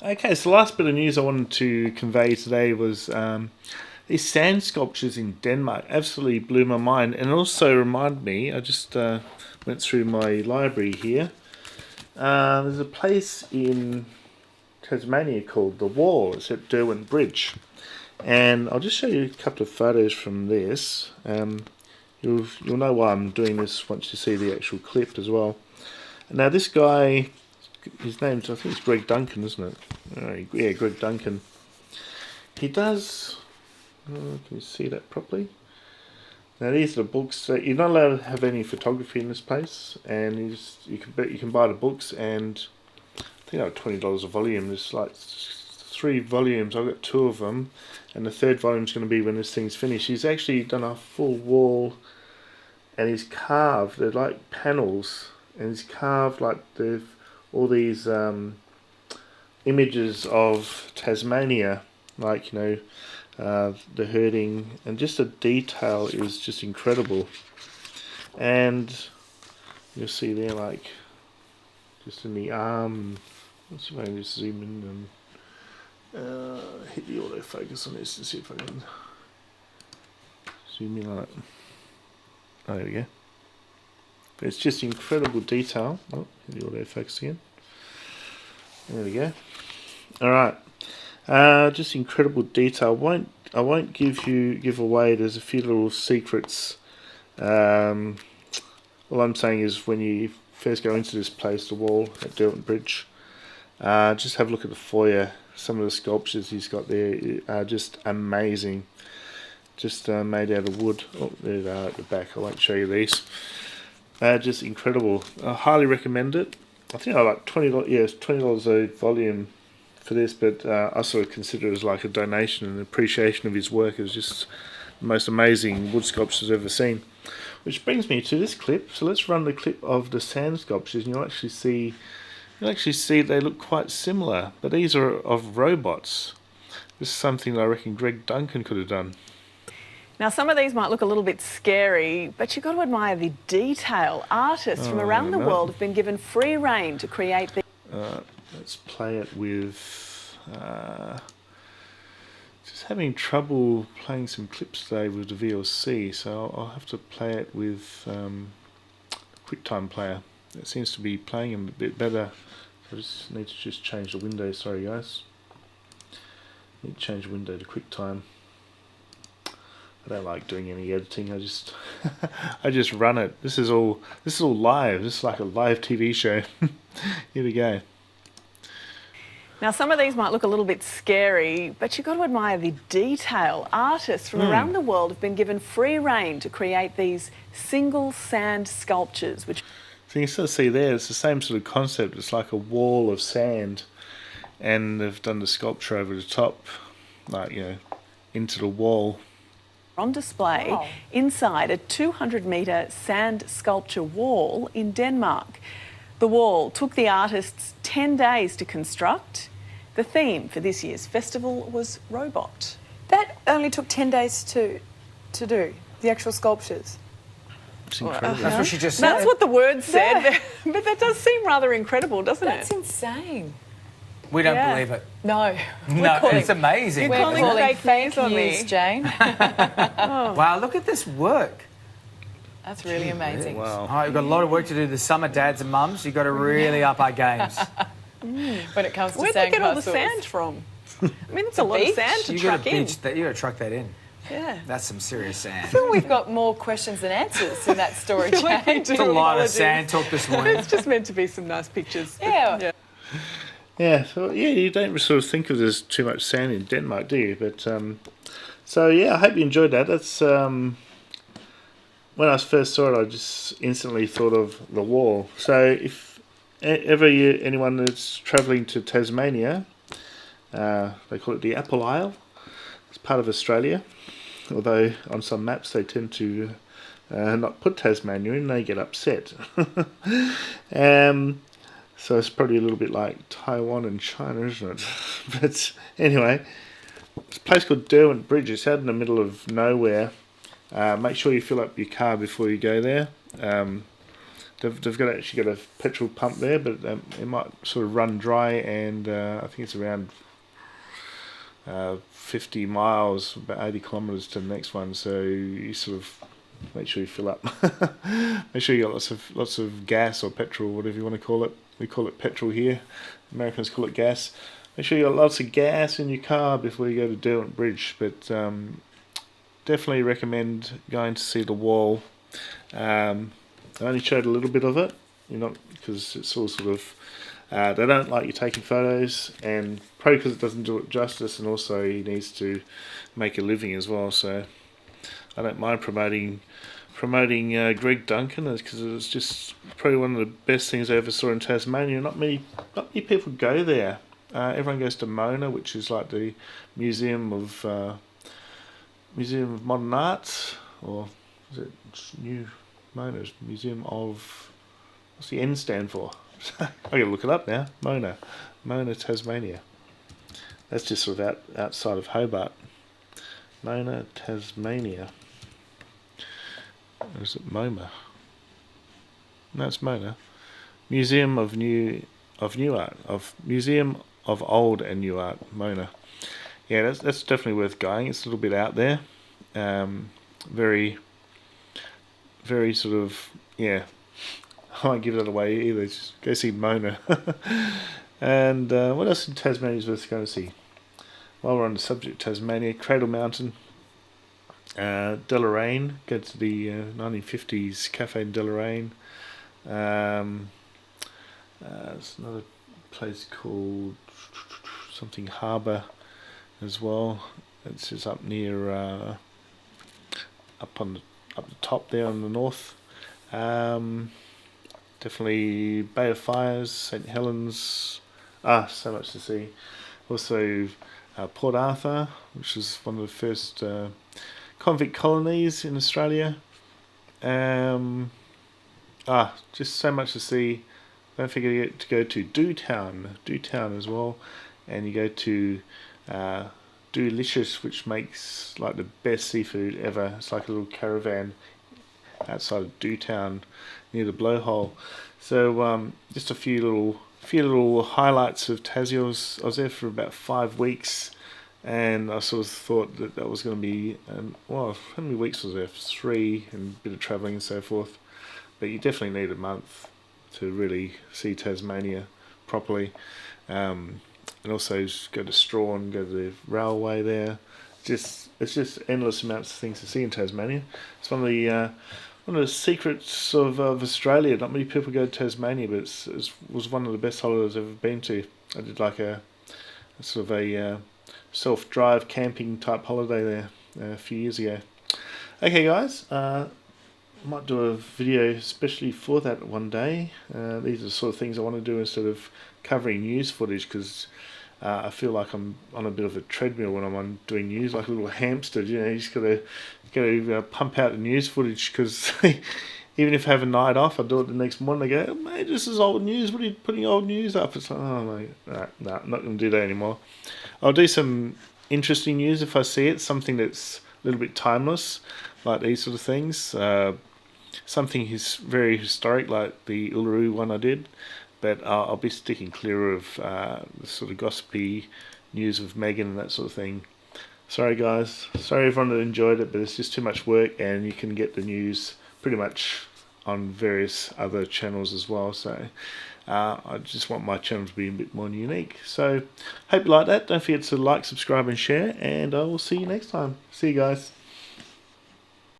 Okay, so the last bit of news I wanted to convey today was these sand sculptures in Denmark absolutely blew my mind, and also reminded me. I just went through my library here. There's a place in Tasmania called The Wall. It's at Derwent Bridge, and I'll just show you a couple of photos from this. You'll know why I'm doing this once you see the actual clip as well. Now this guy, his name's, I think it's Greg Duncan, isn't it? Yeah, Greg Duncan. He does. Can you see that properly? Now these are the books. You're not allowed to have any photography in this place, and you can buy the books, and I think they're $20 a volume. There's like 3 volumes. I've got 2 of them, and the 3rd volume's going to be when this thing's finished. He's actually done a full wall, and he's carved. They're like panels, and he's carved like all these images of Tasmania, like the herding, and just the detail is just incredible. And you'll see there, like just in the arm. Let's see if I can just zoom in and hit the autofocus on this to see if I can zoom in on it. Oh, there we go. But it's just incredible detail. Oh, hit the autofocus again. There we go. All right. Just incredible detail. I won't give away. There's a few little secrets. All I'm saying is when you first go into this place, The Wall at Derwent Bridge, just have a look at the foyer. Some of the sculptures he's got there are just amazing. Just made out of wood. Oh, there they are at the back. I won't show you these. Just incredible. I highly recommend it. I think I like $20. Yeah, it's $20 a volume for this, but I sort of consider it as like a donation and appreciation of his work. It's just the most amazing wood sculptures I've ever seen. Which brings me to this clip. So let's run the clip of the sand sculptures, and you'll actually see they look quite similar, but these are of robots. This is something that I reckon Greg Duncan could have done. Now, some of these might look a little bit scary, but you've got to admire the detail. Artists from around the world have been given free rein to create these. Let's play it with... just having trouble playing some clips today with the VLC, so I'll have to play it with QuickTime Player. It seems to be playing them a bit better. I just need to change the window. Sorry, guys. Need to change the window to QuickTime. I don't like doing any editing. I just I just run it. This is all live. This is like a live TV show. Here we go. Now, some of these might look a little bit scary, but you've got to admire the detail. Artists from around the world have been given free rein to create these single sand sculptures, which... So you can still see there, it's the same sort of concept. It's like a wall of sand, and they've done the sculpture over the top, like, into the wall. On display inside a 200-metre sand sculpture wall in Denmark. The wall took the artists 10 days to construct. The theme for this year's festival was robot. That only took 10 days to do, the actual sculptures. It's incredible. That's what she just said. That's what the word said, but that does seem rather incredible, doesn't That's it? insane. We don't believe it. No. No, it's amazing. You're calling fake news on me. Jane. Wow, look at this work. That's really amazing. Wow. All right, we've got a lot of work to do this summer, dads and mums. You've got to really up our games. When it comes to Where'd they get all the sandcastles. sand from? I mean, it's a lot of beach? sand to You got truck to in. you got to truck that in. Yeah. That's some serious sand. I feel we've got more questions than answers in that story, Like we Jane. do. It's a lot of Apologies. sand talk this morning. It's just meant to be some nice pictures. but Yeah. Yeah, so you don't sort of think of there's too much sand in Denmark, do you? But so yeah, I hope you enjoyed that. That's when I first saw it, I just instantly thought of The Wall. So if ever anyone that's travelling to Tasmania, they call it the Apple Isle. It's part of Australia, although on some maps they tend to not put Tasmania in. They get upset. So it's probably a little bit like Taiwan and China, isn't it? But anyway, it's a place called Derwent Bridge. It's out in the middle of nowhere. Make sure you fill up your car before you go there. they've actually got a petrol pump there, but it might sort of run dry, and I think it's around 50 miles, about 80 kilometres to the next one. So you sort of make sure you fill up. Make sure you got lots of gas or petrol, whatever you want to call it. We call it petrol here. Americans call it gas. Make sure you got lots of gas in your car before you go to Derwent Bridge. But definitely recommend going to see the wall. I only showed a little bit of it, because it's all sort of. They don't like you taking photos, and probably because it doesn't do it justice, and also he needs to make a living as well. So I don't mind promoting Greg Duncan, because it's just probably one of the best things I ever saw in Tasmania. Not many people go there. Everyone goes to Mona, which is like the Museum of Modern Arts, or is it New Mona's Museum of, what's the N stand for? I gotta look it up now. Mona, Tasmania. That's just sort of outside of Hobart. Mona, Tasmania. Or is it MoMA? No, it's Mona. Museum of New Art, Museum of Old and New Art, Mona. Yeah, that's definitely worth going. It's a little bit out there. Very, very sort of, yeah. I won't give that away either. Just go see Mona. And what else in Tasmania is worth going to see? While we're on the subject of Tasmania, Cradle Mountain, Deloraine. Go to the 1950s Cafe Deloraine. There's another place called something Harbour as well. It's just up near up the top there on the north. Definitely Bay of Fires, St Helens. So much to see. Also Port Arthur, which is one of the first convict colonies in Australia. Just so much to see. Don't forget to go to Dewtown as well, and you go to Doolicious, which makes like the best seafood ever. It's like a little caravan outside of Dewtown near the Blowhole. So just a few little highlights of Tassie. I was there for about 5 weeks, and I sort of thought that was going to be how many weeks was there? 3, and a bit of travelling and so forth. But you definitely need a month to really see Tasmania properly. And also go to Strahan, go to the railway there. It's just endless amounts of things to see in Tasmania. It's one of the secrets of Australia. Not many people go to Tasmania, but it was one of the best holidays I've ever been to. I did like a sort of a self-drive camping type holiday there a few years ago. Okay, guys. I might do a video especially for that one day. These are the sort of things I want to do instead of covering news footage, because I feel like I'm on a bit of a treadmill when I'm doing news, like a little hamster. You just got to pump out the news footage, because even if I have a night off, I do it the next morning. I go, mate, this is old news. What are you putting old news up? It's like, oh, mate, no, I'm not going to do that anymore. I'll do some interesting news if I see it, something that's a little bit timeless, like these sort of things. Something very historic, like the Uluru one I did, but I'll be sticking clear of the sort of gossipy news of Meghan and that sort of thing. Sorry, guys. Sorry everyone that enjoyed it, but it's just too much work, and you can get the news pretty much on various other channels as well. So I just want my channel to be a bit more unique. So hope you like that. Don't forget to like, subscribe, and share, and I will see you next time. See you guys.